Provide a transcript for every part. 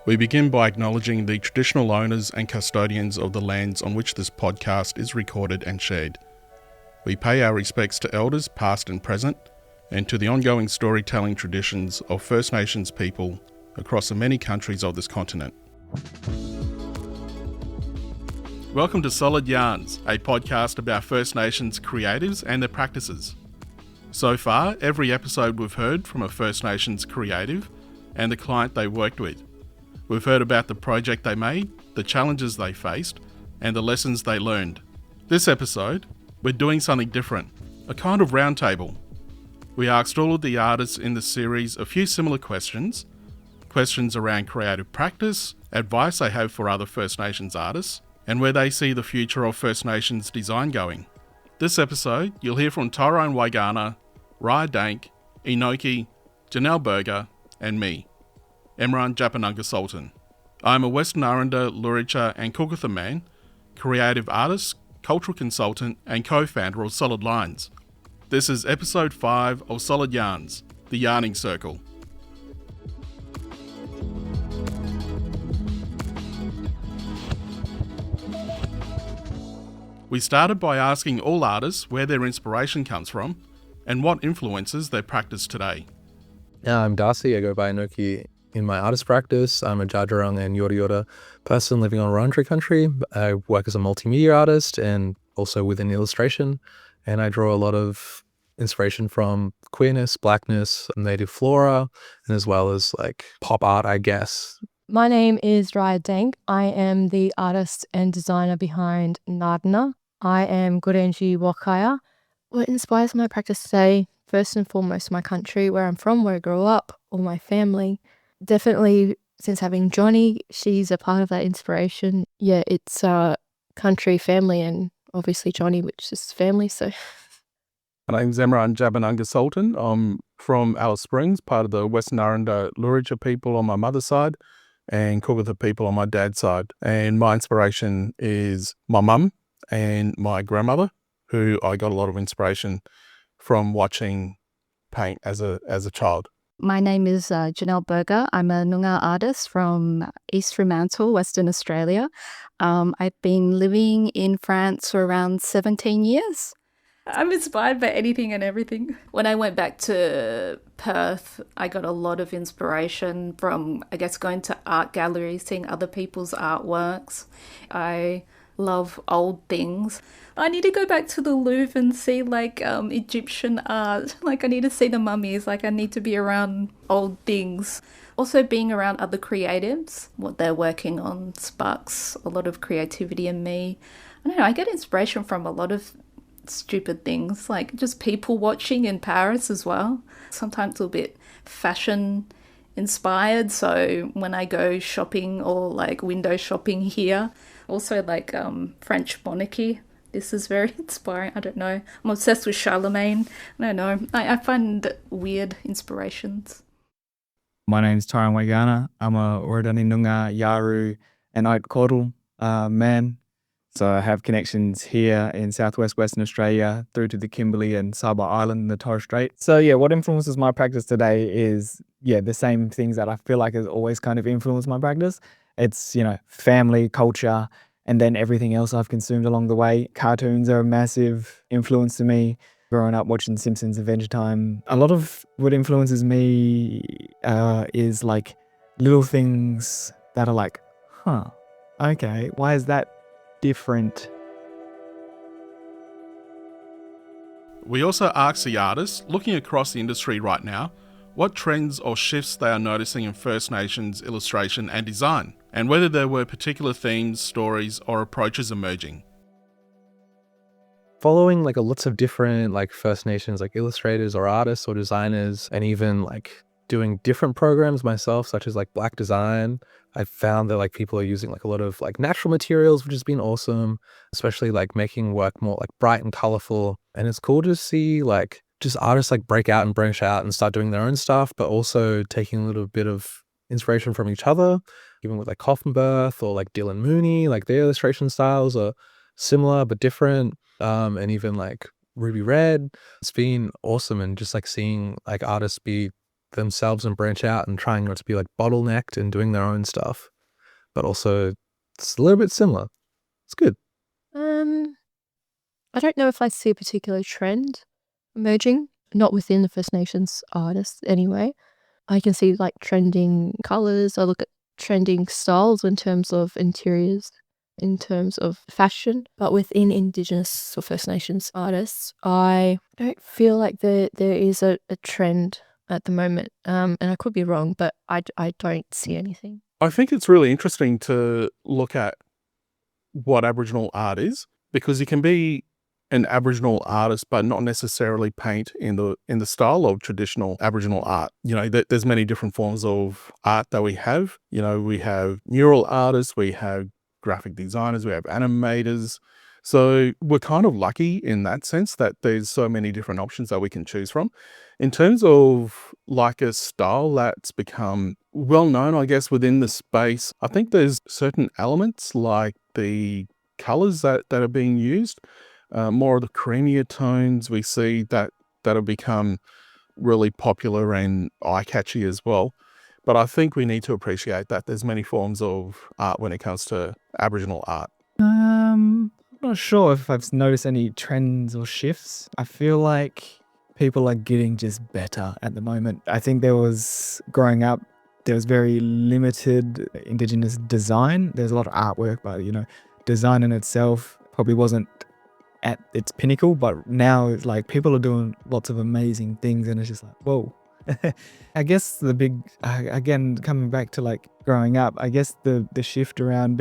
We begin by acknowledging the traditional owners and custodians of the lands on which this podcast is recorded and shared. We pay our respects to elders past and present, and to the ongoing storytelling traditions of First Nations people across the many countries of this continent. Welcome to Solid Yarns, a podcast about First Nations creatives and their practices. So far, every episode we've heard from a First Nations creative and the client they worked with. We've heard about the project they made, the challenges they faced, and the lessons they learned. This episode, we're doing something different, a kind of roundtable. We asked all of the artists in the series a few similar questions around creative practice, advice they have for other First Nations artists, and where they see the future of First Nations design going. This episode, you'll hear from Tyrown Waigana, Ryhia Dank, ENOKi, Janelle Burger, and me, Emrhan Tjapanangka Sultan. I'm a Western Aranda, Luricha and Cookatha man, creative artist, cultural consultant and co-founder of Solid Lines. This is episode 5 of Solid Yarns, the Yarning Circle. We started by asking all artists where their inspiration comes from and what influences their practice today. I'm Darcy, I go by ENOKi in my artist practice. I'm a Djadjarang and Yorta Yorta person living on Wurundjeri country. I work as a multimedia artist and also within illustration, and I draw a lot of inspiration from queerness, blackness, native flora, and as well as like pop art, I guess. My name is Ryhia Dank. I am the artist and designer behind Nardana. I am Gurenji Wakaya. What inspires my practice today? First and foremost, my country, where I'm from, where I grew up, all my family. Definitely, since having Johnny, she's a part of that inspiration. Yeah, it's country, family, and obviously Johnny, which is family, so... My name's Emrhan Tjapanangka Sultan. I'm from Alice Springs, part of the Western Aranda Luricha people on my mother's side and Cookatha people on my dad's side. And my inspiration is my mum and my grandmother, who I got a lot of inspiration from watching paint as a child. My name is Janelle Burger. I'm a Noongar artist from East Fremantle, Western Australia. I've been living in France for around 17 years. I'm inspired by anything and everything. When I went back to Perth, I got a lot of inspiration from, I guess, going to art galleries, seeing other people's artworks. I love old things. I need to go back to the Louvre and see Egyptian art. I need to see the mummies. I need to be around old things. Also being around other creatives, what they're working on sparks a lot of creativity in me. I don't know, I get inspiration from a lot of stupid things, like just people watching in Paris as well. Sometimes a little bit fashion inspired, so when I go shopping or window shopping here, also French monarchy, this is very inspiring. I don't know, I'm obsessed with Charlemagne. I don't know, I find weird inspirations. My name's Tyrown Waigana. I'm a Wurundjeri Noongar, Yaru and Ait man. So I have connections here in southwest Western Australia through to the Kimberley and Saba Island and the Torres Strait. So what influences my practice today is, the same things that I feel like has always kind of influenced my practice. It's, family, culture, and then everything else I've consumed along the way. Cartoons are a massive influence to me. Growing up watching Simpsons, Adventure Time. A lot of what influences me is little things that are okay, why is that different? We also asked the artists, looking across the industry right now, what trends or shifts they are noticing in First Nations illustration and design, and whether there were particular themes, stories, or approaches emerging. Following lots of different First Nations illustrators or artists or designers, and even doing different programs myself, such as black design. I found that people are using a lot of natural materials, which has been awesome, especially making work more bright and colorful. And it's cool to see just artists break out and branch out and start doing their own stuff, but also taking a little bit of inspiration from each other, even with Coffin-Birth or Dylan Mooney. Their illustration styles are similar but different, and even Ruby Red. It's been awesome, and just seeing artists be themselves and branch out and trying not to be like bottlenecked and doing their own stuff, but also it's a little bit similar. It's good. I don't know if I see a particular trend emerging, not within the First Nations artists anyway. I can see like trending colors. I look at trending styles in terms of interiors, in terms of fashion. But within Indigenous or First Nations artists, I don't feel like there is a trend at the moment. And I could be wrong, but I don't see anything. I think it's really interesting to look at what Aboriginal art is, because you can be an Aboriginal artist but not necessarily paint in the style of traditional Aboriginal art. You know, there's many different forms of art that we have. You know, we have mural artists, we have graphic designers, we have animators. So we're kind of lucky in that sense that there's so many different options that we can choose from. In terms of like a style that's become well known, I guess, within the space, I think there's certain elements like the colors that are being used, more of the creamier tones we see that have become really popular and eye-catchy as well. But I think we need to appreciate that there's many forms of art when it comes to Aboriginal art. I'm not sure if I've noticed any trends or shifts. I feel like people are getting just better at the moment. I think growing up, there was very limited Indigenous design. There's a lot of artwork, but design in itself probably wasn't at its pinnacle. But now it's like people are doing lots of amazing things, and it's just like, whoa. I guess the big, again, coming back to like growing up, I guess the shift around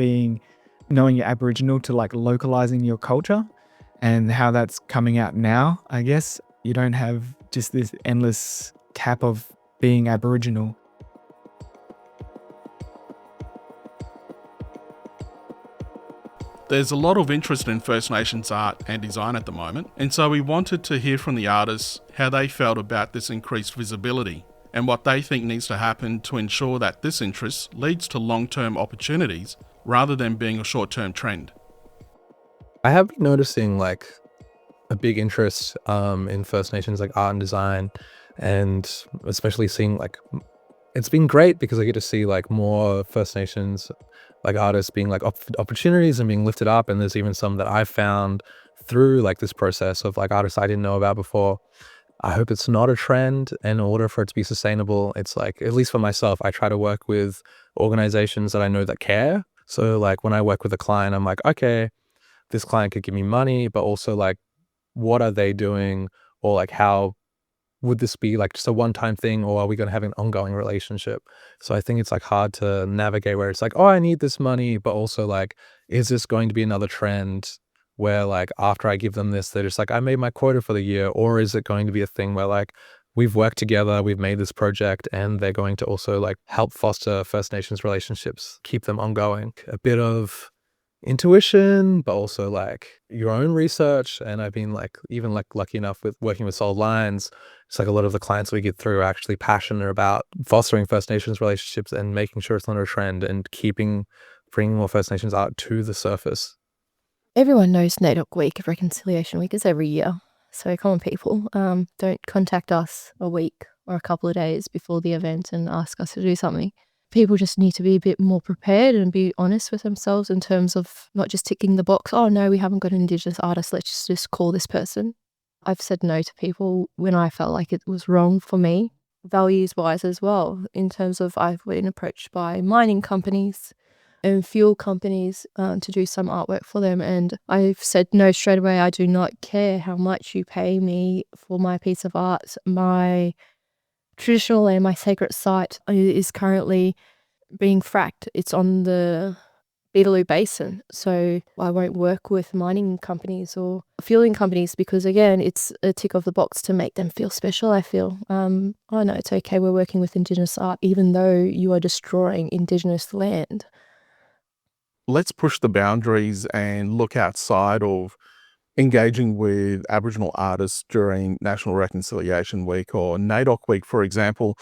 knowing you're Aboriginal to like localizing your culture and how that's coming out now. I guess you don't have just this endless tap of being Aboriginal. There's a lot of interest in First Nations art and design at the moment, and so we wanted to hear from the artists how they felt about this increased visibility and what they think needs to happen to ensure that this interest leads to long-term opportunities rather than being a short-term trend. I have been noticing like a big interest in First Nations like art and design, and especially seeing like it's been great because I get to see like more First Nations like artists being like opportunities and being lifted up, and there's even some that I've found through like this process of like artists I didn't know about before. I hope it's not a trend, and in order for it to be sustainable, it's like, at least for myself, I try to work with organizations that I know that care. So like when I work with a client, I'm like, okay, this client could give me money, but also like, what are they doing? Or like, how would this be like just a one-time thing, or are we going to have an ongoing relationship? So I think it's like hard to navigate where it's like, oh, I need this money, but also like, is this going to be another trend where like after I give them this, they're just like, I made my quota for the year? Or is it going to be a thing where like we've worked together, we've made this project, and they're going to also like help foster First Nations relationships, keep them ongoing? A bit of intuition, but also like your own research. And I've been like even like lucky enough with working with Solid Lines. It's like a lot of the clients we get through are actually passionate about fostering First Nations relationships and making sure it's not a trend and bringing more First Nations art to the surface. Everyone knows NAIDOC Week, Reconciliation Week, is every year. So come on, people, don't contact us a week or a couple of days before the event and ask us to do something. People just need to be a bit more prepared and be honest with themselves in terms of not just ticking the box, oh no, we haven't got an Indigenous artist, let's just call this person. I've said no to people when I felt like it was wrong for me, values-wise as well, in terms of I've been approached by mining companies and fuel companies to do some artwork for them, and I've said no straight away. I do not care how much you pay me for my piece of art. My traditional land, my sacred site, is currently being fracked. It's on the Beetaloo Basin, so I won't work with mining companies or fueling companies because, again, it's a tick of the box to make them feel special, I feel. Oh no, it's okay, we're working with Indigenous art even though you are destroying Indigenous land. Let's push the boundaries and look outside of engaging with Aboriginal artists during National Reconciliation Week or NAIDOC Week, for example.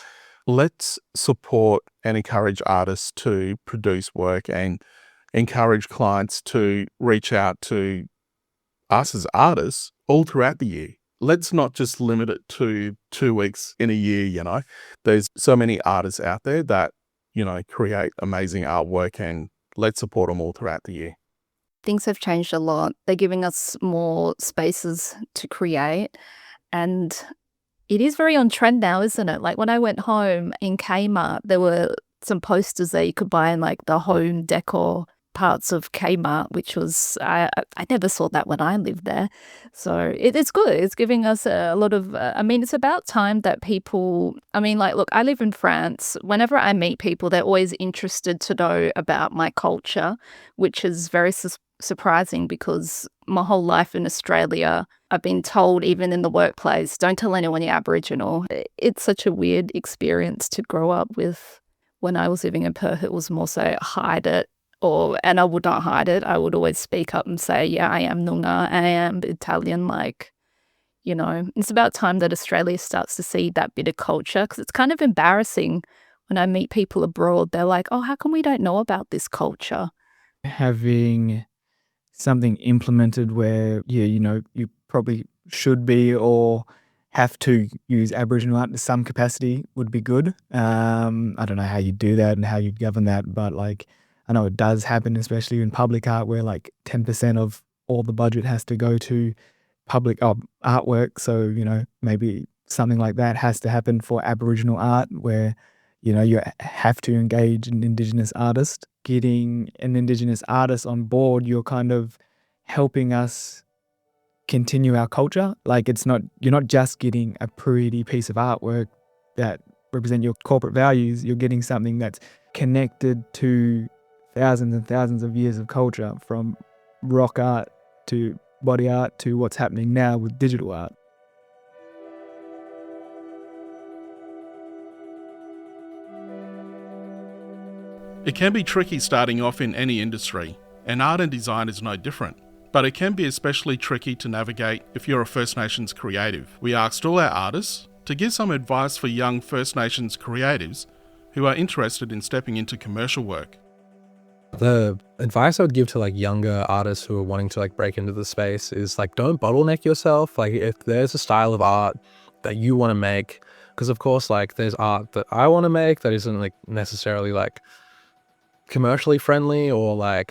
Let's support and encourage artists to produce work and encourage clients to reach out to us as artists all throughout the year. let's not just limit it to 2 weeks in a year. There's so many artists out there that, create amazing artwork, and let's support them all throughout the year. Things have changed a lot. They're giving us more spaces to create, and it is very on trend now, isn't it? Like when I went home in Kmart, there were some posters there you could buy in like the home decor parts of Kmart, which was, I never saw that when I lived there. So it's good. It's giving us a lot of, it's about time that people, look, I live in France. Whenever I meet people, they're always interested to know about my culture, which is very surprising because my whole life in Australia, I've been told, even in the workplace, don't tell anyone you're Aboriginal. It's such a weird experience to grow up with. When I was living in Perth, it was more so hide it, and I would not hide it. I would always speak up and say, yeah, I am Noongar, I am Italian. It's about time that Australia starts to see that bit of culture, because it's kind of embarrassing when I meet people abroad. They're like, oh, how come we don't know about this culture? Having something implemented where, you probably should be or have to use Aboriginal art to some capacity would be good. I don't know how you do that and how you govern that, but I know it does happen, especially in public art, where 10% of all the budget has to go to public artwork. So, maybe something like that has to happen for Aboriginal art, where, you have to engage an Indigenous artist. Getting an Indigenous artist on board, you're kind of helping us continue our culture. You're not just getting a pretty piece of artwork that represent your corporate values. You're getting something that's connected to thousands and thousands of years of culture, from rock art to body art to what's happening now with digital art. It can be tricky starting off in any industry, and art and design is no different. But it can be especially tricky to navigate if you're a First Nations creative. We asked all our artists to give some advice for young First Nations creatives who are interested in stepping into commercial work. The advice I would give to younger artists who are wanting to break into the space is don't bottleneck yourself. If there's a style of art that you want to make, because of course there's art that I want to make that isn't necessarily commercially friendly, or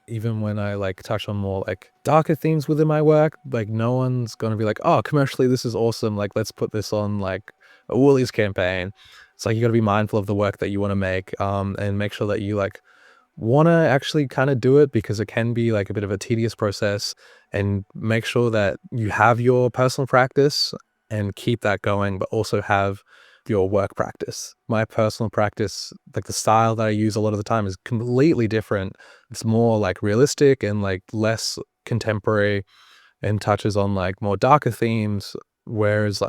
even when I touch on more darker themes within my work, no one's gonna be oh, commercially this is awesome, let's put this on a Woolies campaign. It's you gotta be mindful of the work that you want to make, and make sure that you want to actually kind of do it, because it can be a bit of a tedious process, and make sure that you have your personal practice and keep that going, but also have your work practice. My personal practice, the style that I use a lot of the time, is completely different. It's more realistic and less contemporary, and touches on more darker themes, whereas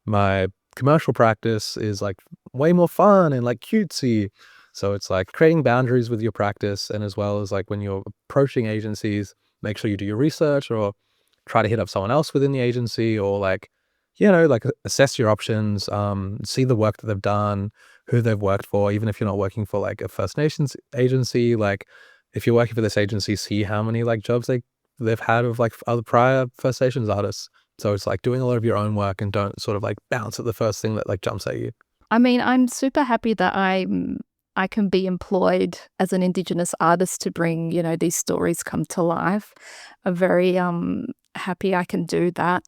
my commercial practice is way more fun and cutesy. So it's creating boundaries with your practice, and as well as when you're approaching agencies, make sure you do your research, or try to hit up someone else within the agency, or assess your options, see the work that they've done, who they've worked for. Even if you're not working for a First Nations agency, if you're working for this agency, see how many jobs they've had of other prior First Nations artists. So it's doing a lot of your own work, and don't sort of bounce at the first thing that jumps at you. I'm super happy that I can be employed as an Indigenous artist to bring, these stories come to life. I'm very happy I can do that.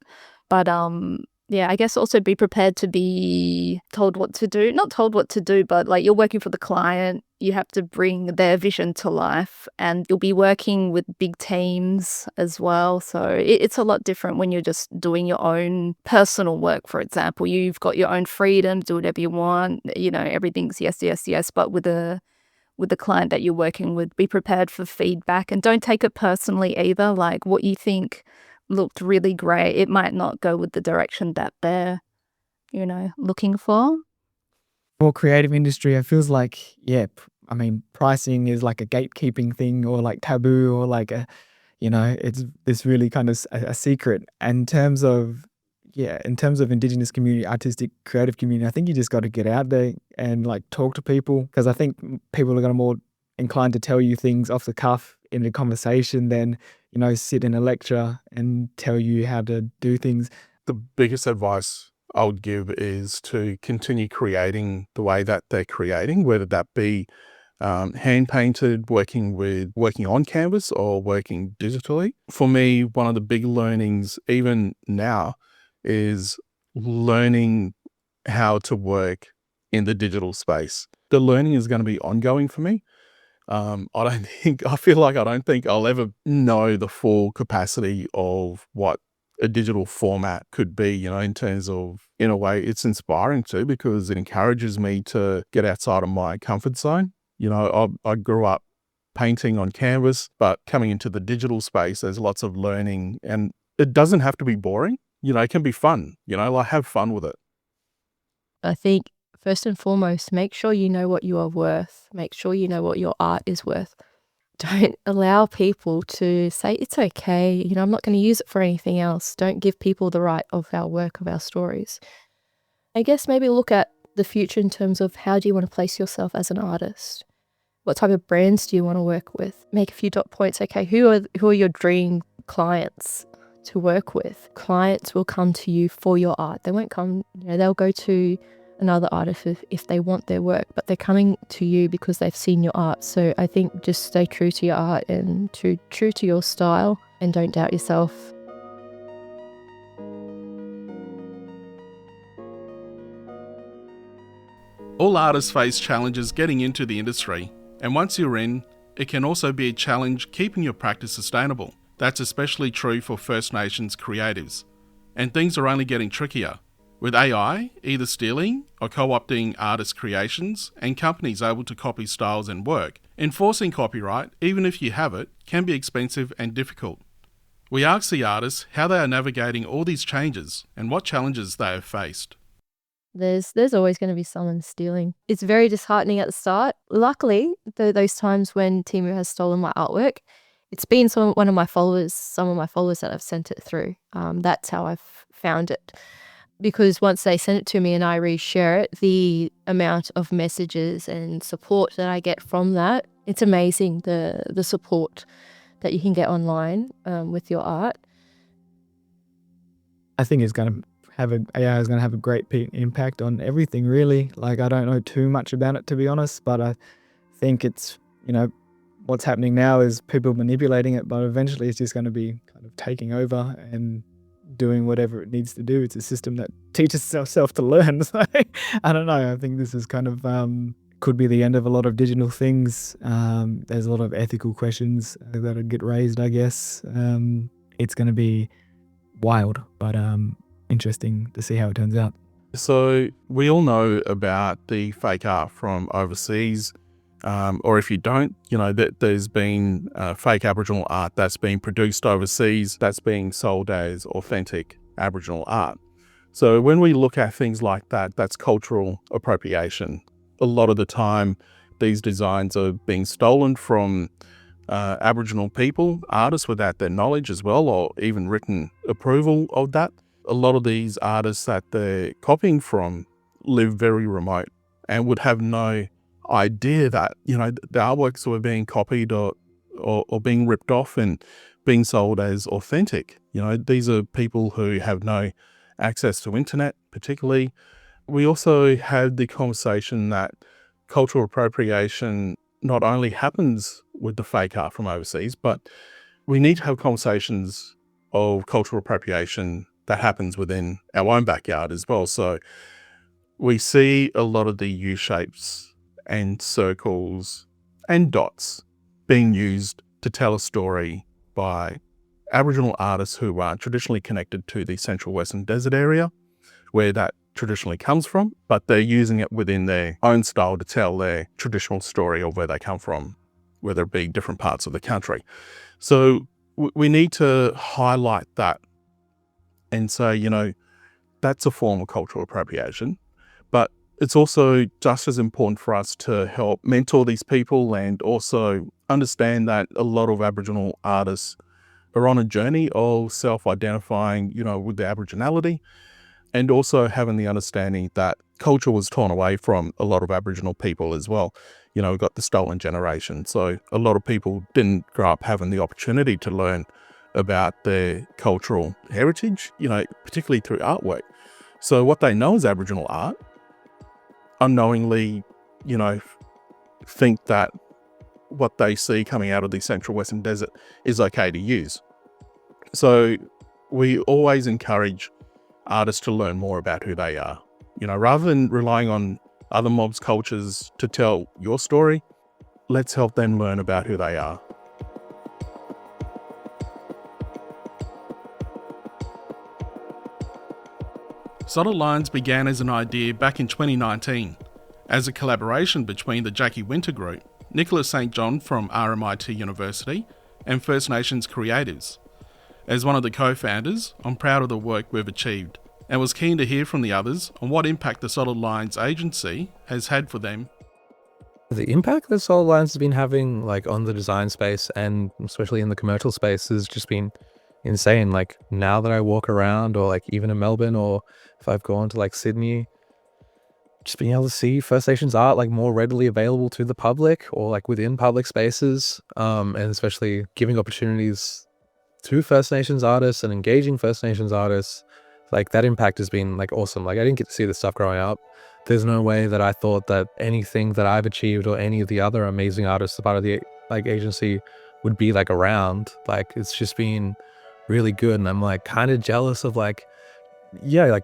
But I guess also be prepared to be told what to do. Not told what to do, but you're working for the client. You have to bring their vision to life, and you'll be working with big teams as well. So it's a lot different when you're just doing your own personal work, for example. You've got your own freedom, do whatever you want. Everything's yes, yes, yes. But with the client that you're working with, be prepared for feedback, and don't take it personally either. What you think looked really great, it might not go with the direction that they're, looking for. For creative industry, it feels pricing is a gatekeeping thing, or taboo, or it's this really kind of a secret. And in terms of Indigenous community, artistic, creative community, I think you just got to get out there and talk to people, because I think people are more inclined to tell you things off the cuff in a conversation than sit in a lecture and tell you how to do things. the biggest advice I would give is to continue creating the way that they're creating, whether that be hand painted, working on canvas or working digitally. For me, one of the big learnings even now is learning how to work in the digital space. The learning is going to be ongoing for me. I feel like I don't think I'll ever know the full capacity of what a digital format could be, in terms of, in a way, it's inspiring too, because it encourages me to get outside of my comfort zone. I grew up painting on canvas, but coming into the digital space, there's lots of learning, and it doesn't have to be boring. It can be fun, like have fun with it. I think first and foremost, make sure you know what you are worth. Make sure you know what your art is worth. Don't allow people to say, it's okay, I'm not going to use it for anything else. Don't give people the right of our work, of our stories. I guess maybe look at the future in terms of how do you want to place yourself as an artist? What type of brands do you want to work with? Make a few dot points. Okay, who are your dream clients to work with? Clients will come to you for your art. They won't come, they'll go to another artist if they want their work, but they're coming to you because they've seen your art. So I think just stay true to your art and true to your style, and don't doubt yourself. All artists face challenges getting into the industry, and once you're in, it can also be a challenge keeping your practice sustainable. That's especially true for First Nations creatives. And things are only getting trickier, with AI either stealing or co-opting artists' creations and companies able to copy styles and work. Enforcing copyright, even if you have it, can be expensive and difficult. We asked the artists how they are navigating all these changes and what challenges they have faced. There's always going to be someone stealing. It's very disheartening at the start. Luckily, those times when Timu has stolen my artwork, it's been some of my followers that have sent it through. That's how I've found it. Because once they send it to me and I reshare it, the amount of messages and support that I get from that, it's amazing, the support that you can get online with your art. I think AI is going to have a great impact on everything, really. Like, I don't know too much about it, to be honest, but I think it's, what's happening now is people manipulating it, but eventually it's just going to be kind of taking over and doing whatever it needs to do. It's a system that teaches itself to learn. So I don't know. I think this is kind of could be the end of a lot of digital things. There's a lot of ethical questions that get raised, I guess. It's going to be wild, but interesting to see how it turns out. So we all know about the fake art from overseas. Or if you don't, that there's been fake Aboriginal art that's being produced overseas that's being sold as authentic Aboriginal art. So when we look at things like that, that's cultural appropriation. A lot of the time, these designs are being stolen from Aboriginal people, artists without their knowledge as well, or even written approval of that. A lot of these artists that they're copying from live very remote and would have no idea that, the artworks were being copied or being ripped off and being sold as authentic. These are people who have no access to internet, particularly. We also had the conversation that cultural appropriation not only happens with the fake art from overseas, but we need to have conversations of cultural appropriation that happens within our own backyard as well. So we see a lot of the U-shapes and circles and dots being used to tell a story by Aboriginal artists who are traditionally connected to the Central Western Desert area, where that traditionally comes from, but they're using it within their own style to tell their traditional story of where they come from, whether it be different parts of the country. So we need to highlight that and say, that's a form of cultural appropriation, but it's also just as important for us to help mentor these people and also understand that a lot of Aboriginal artists are on a journey of self-identifying, with their Aboriginality, and also having the understanding that culture was torn away from a lot of Aboriginal people as well. We've got the stolen generation. So a lot of people didn't grow up having the opportunity to learn about their cultural heritage, particularly through artwork. So what they know is Aboriginal art, unknowingly, think that what they see coming out of the Central Western Desert is okay to use. So we always encourage artists to learn more about who they are. Rather than relying on other mobs' cultures to tell your story, let's help them learn about who they are. Solid Lines began as an idea back in 2019 as a collaboration between the Jackie Winter Group, Nicholas St. John from RMIT University, and First Nations creatives. As one of the co-founders, I'm proud of the work we've achieved and was keen to hear from the others on what impact the Solid Lines agency has had for them. The impact that Solid Lines has been having on the design space and especially in the commercial space has just been insane. Now that I walk around or even in Melbourne, or if I've gone to Sydney, just being able to see First Nations art more readily available to the public or within public spaces, and especially giving opportunities to First Nations artists and engaging First Nations artists, that impact has been awesome. I didn't get to see this stuff growing up. There's no way that I thought that anything that I've achieved or any of the other amazing artists a part of the agency would be around. It's just been really good, and I'm kind of jealous of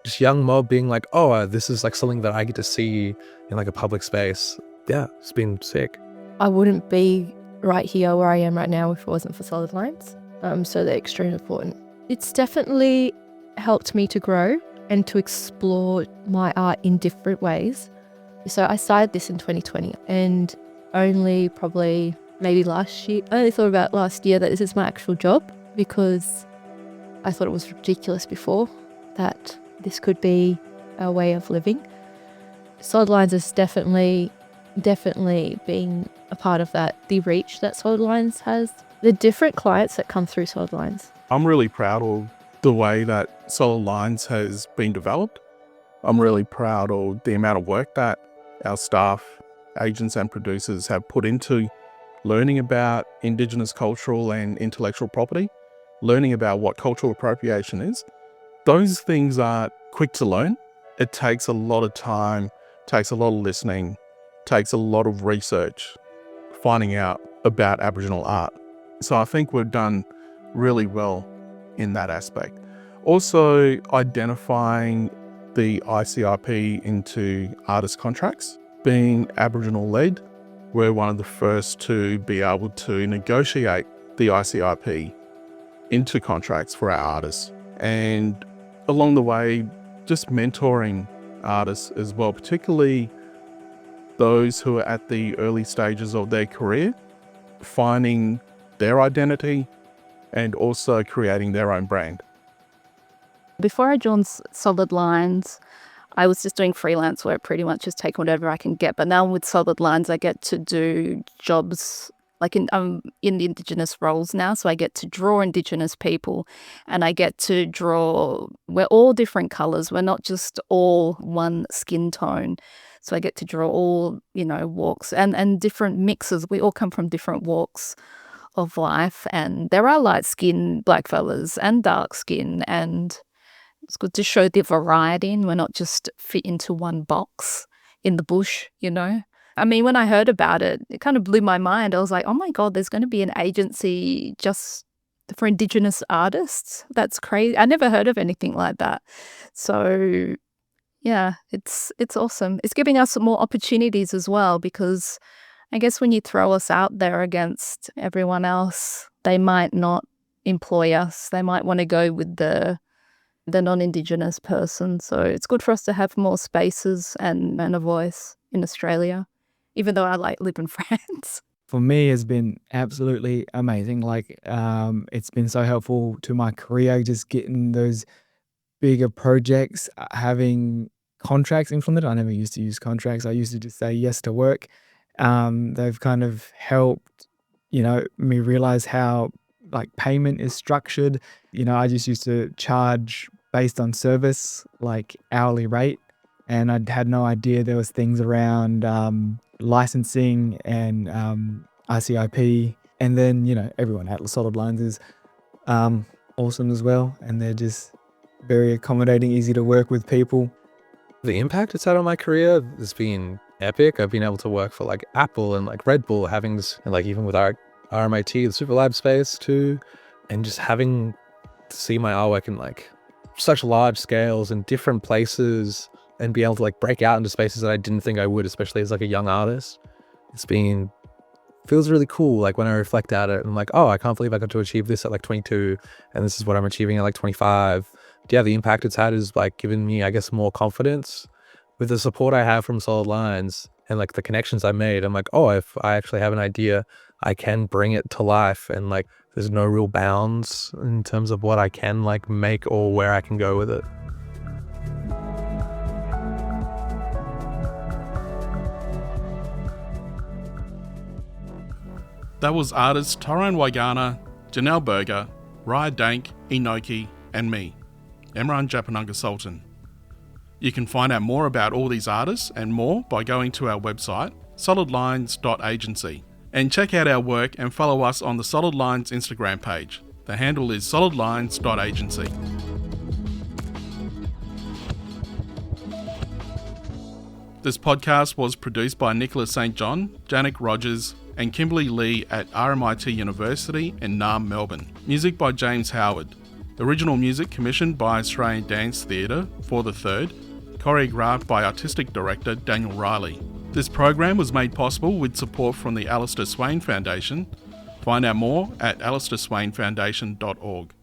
just young mob being this is something that I get to see in a public space. Yeah, it's been sick. I wouldn't be right here where I am right now if it wasn't for Solid Lines. So they're extremely important. It's definitely helped me to grow and to explore my art in different ways. So I started this in 2020, and only probably maybe last year, I only thought about last year that this is my actual job, because I thought it was ridiculous before that this could be a way of living. Solid Lines has definitely been a part of that, the reach that Solid Lines has, the different clients that come through Solid Lines. I'm really proud of the way that Solid Lines has been developed. I'm really proud of the amount of work that our staff, agents and producers have put into learning about Indigenous cultural and intellectual property, learning about what cultural appropriation is. Those things aren't quick to learn. It takes a lot of time, takes a lot of listening, takes a lot of research, finding out about Aboriginal art. So I think we've done really well in that aspect. Also, identifying the ICIP into artist contracts. Being Aboriginal led, we're one of the first to be able to negotiate the ICIP into contracts for our artists. And along the way, just mentoring artists as well, particularly those who are at the early stages of their career, finding their identity and also creating their own brand. Before I joined Solid Lines, I was just doing freelance work, pretty much just taking whatever I can get. But now with Solid Lines, I get to do jobs I'm in Indigenous roles now, so I get to draw Indigenous people, and I get to draw, we're all different colours, we're not just all one skin tone. So I get to draw all, walks and different mixes. We all come from different walks of life, and there are light skinned black fellas and dark skin, and it's good to show the variety, and we're not just fit into one box in the bush, I mean, when I heard about it, it kind of blew my mind. I was like, oh my God, there's going to be an agency just for Indigenous artists. That's crazy. I never heard of anything like that. So yeah, it's awesome. It's giving us more opportunities as well, because I guess when you throw us out there against everyone else, they might not employ us. They might want to go with the non-Indigenous person. So it's good for us to have more spaces and a voice in Australia, even though I live in France. For me, it's been absolutely amazing. It's been so helpful to my career, just getting those bigger projects, having contracts implemented. I never used to use contracts. I used to just say yes to work. They've kind of helped, me realize how payment is structured. I just used to charge based on service, hourly rate. And I had no idea there was things around licensing and ICIP. And then, everyone at Solid Lines is awesome as well. And they're just very accommodating, easy to work with people. The impact it's had on my career has been epic. I've been able to work for like Apple and like Red Bull, having this, and like even with our RMIT, the Super Lab space too, and just having to see my artwork in like such large scales in different places and be able to like break out into spaces that I didn't think I would, especially as like a young artist. Feels really cool. Like when I reflect at it, I'm like, oh, I can't believe I got to achieve this at like 22, and this is what I'm achieving at like 25. Yeah, the impact it's had is like given me, I guess, more confidence with the support I have from Solid Lines and like the connections I made. I'm like, oh, if I actually have an idea, I can bring it to life, and like there's no real bounds in terms of what I can like make or where I can go with it. That was artists Tyrown Waigana, Janelle Burger, Ryhia Dank, ENOKi, and me, Emrhan Tjapanangka Sultan. You can find out more about all these artists and more by going to our website, solidlines.agency, and check out our work and follow us on the Solid Lines Instagram page. The handle is solidlines.agency. This podcast was produced by Nicholas St. John, Janik Rogers, and Kimberly Lee at RMIT University in Naarm, Melbourne. Music by James Howard. Original music commissioned by Australian Dance Theatre for the Third, choreographed by Artistic Director Daniel Riley. This program was made possible with support from the Alistair Swain Foundation. Find out more at alistairswainfoundation.org.